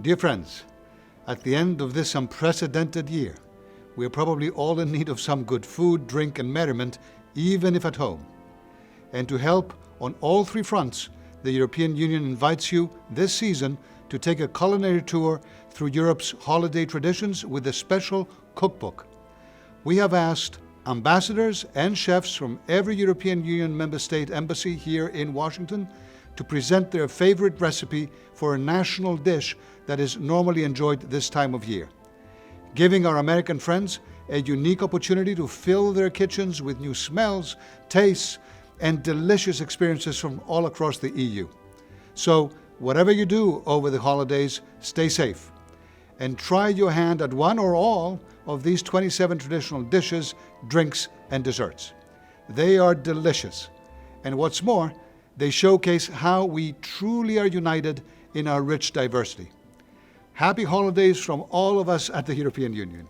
Dear friends, at the end of this unprecedented year, we are probably all in need of some good food, drink and merriment, even if at home. And to help on all three fronts, the European Union invites you this season to take a culinary tour through Europe's holiday traditions with a special cookbook. We have asked ambassadors and chefs from every European Union member state embassy here in Washington to present their favorite recipe for a national dish that is normally enjoyed this time of year, giving our American friends a unique opportunity to fill their kitchens with new smells, tastes, and delicious experiences from all across the EU. So, whatever you do over the holidays, stay safe and try your hand at one or all of these 27 traditional dishes, drinks, and desserts. They are delicious, and what's more, they showcase how we truly are united in our rich diversity. Happy holidays from all of us at the European Union.